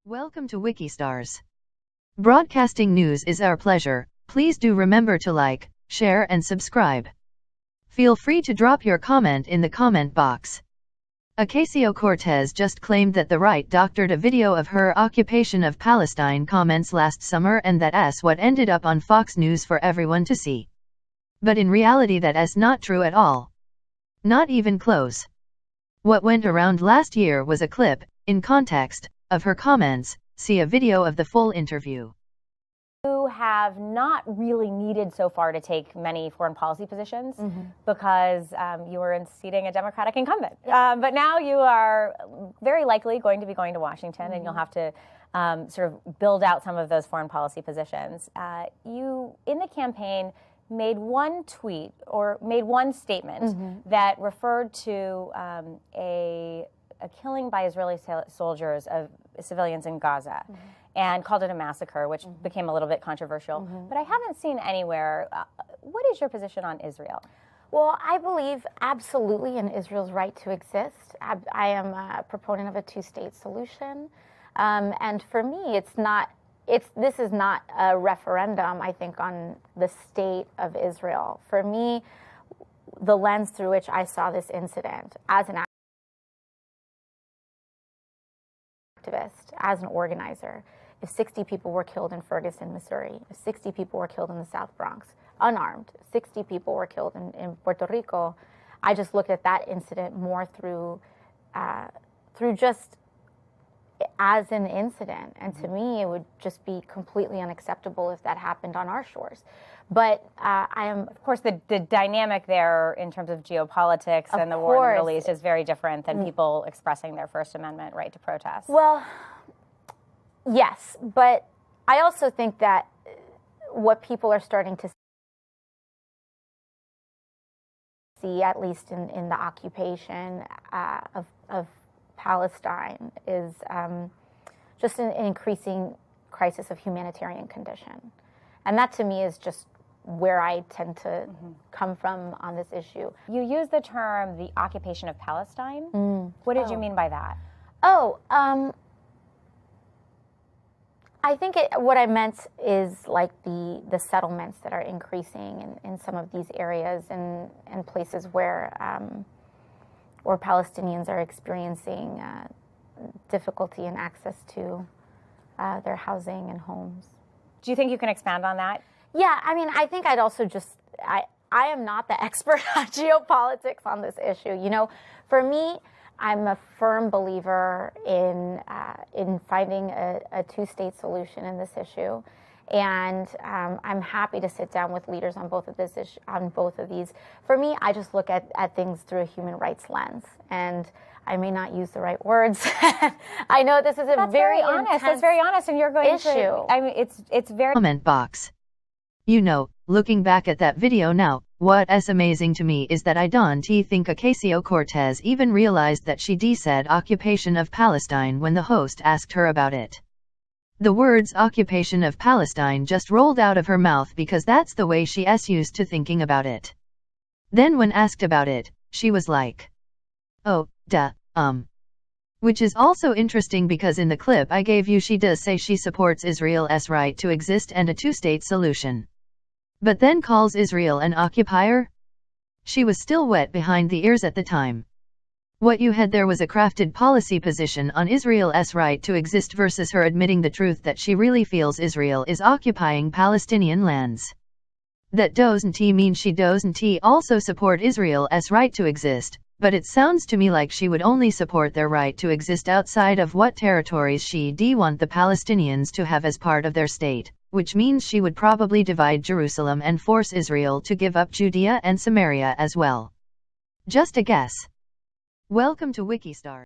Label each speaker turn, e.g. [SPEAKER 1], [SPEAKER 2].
[SPEAKER 1] Welcome to Wikistars. Broadcasting news is our pleasure. Please do remember to like, share and subscribe. Feel free to drop your comment in the comment box. Ocasio-Cortez just claimed that the right doctored a video of her occupation of Palestine comments last summer and that's what ended up on Fox News for everyone to see. But in reality that's not true at all. Not even close. What went around last year was a clip, in context, of her comments. See a video of the full interview.
[SPEAKER 2] You have not really needed so far to take many foreign policy positions because you were seating a Democratic incumbent. But now you are very likely going to be going to Washington, and you'll have to sort of build out some of those foreign policy positions. You, in the campaign, made one tweet or made one statement that referred to a killing by Israeli soldiers of civilians in Gaza and called it a massacre, which became a little bit controversial. But I haven't seen anywhere. What is your position on Israel?
[SPEAKER 3] Well, I believe absolutely in Israel's right to exist. I am a proponent of a two-state solution. And for me, this is not a referendum, I think, on the state of Israel. For me, the lens through which I saw this incident as an activist, as an organizer, if 60 people were killed in Ferguson, Missouri, if 60 people were killed in the South Bronx, unarmed, 60 people were killed in Puerto Rico, I just looked at that incident more through just as an incident. And to me, it would just be completely unacceptable if that happened on our shores. But I am...
[SPEAKER 2] Of course, the dynamic there in terms of geopolitics and the war in the Middle East is very different than people expressing their First Amendment right to protest.
[SPEAKER 3] Well, yes, but I also think that what people are starting to see, at least in the occupation of Palestine, is just an increasing crisis of humanitarian condition. And that, to me, is just where I tend to come from on this issue.
[SPEAKER 2] You use the term the occupation of Palestine. What did you mean by that?
[SPEAKER 3] I think what I meant is like the settlements that are increasing in some of these areas and places where Palestinians are experiencing difficulty in access to their housing and homes.
[SPEAKER 2] Do you think you can expand on that?
[SPEAKER 3] Yeah, I mean, I think I'd also I am not the expert on geopolitics on this issue. You know, for me, I'm a firm believer in finding a two-state solution in this issue, and I'm happy to sit down with leaders on both of these. For me, I just look at things through a human rights lens, and I may not use the right words. I know this is a very honest.
[SPEAKER 2] That's very honest, and you're going
[SPEAKER 3] issue.
[SPEAKER 2] to. I mean, it's very
[SPEAKER 1] comment box. You know, looking back at that video now, what's amazing to me is that I don't think Ocasio-Cortez even realized that she said occupation of Palestine when the host asked her about it. The words occupation of Palestine just rolled out of her mouth because that's the way she's used to thinking about it. Then when asked about it, she was like, oh, duh, Which is also interesting because in the clip I gave you she does say she supports Israel's right to exist and a two-state solution. But then calls Israel an occupier? She was still wet behind the ears at the time. What you had there was a crafted policy position on Israel's right to exist versus her admitting the truth that she really feels Israel is occupying Palestinian lands. That doesn't mean she doesn't also support Israel's right to exist, but it sounds to me like she would only support their right to exist outside of what territories she want the Palestinians to have as part of their state, which means she would probably divide Jerusalem and force Israel to give up Judea and Samaria as well. Just a guess. Welcome to Wikistar.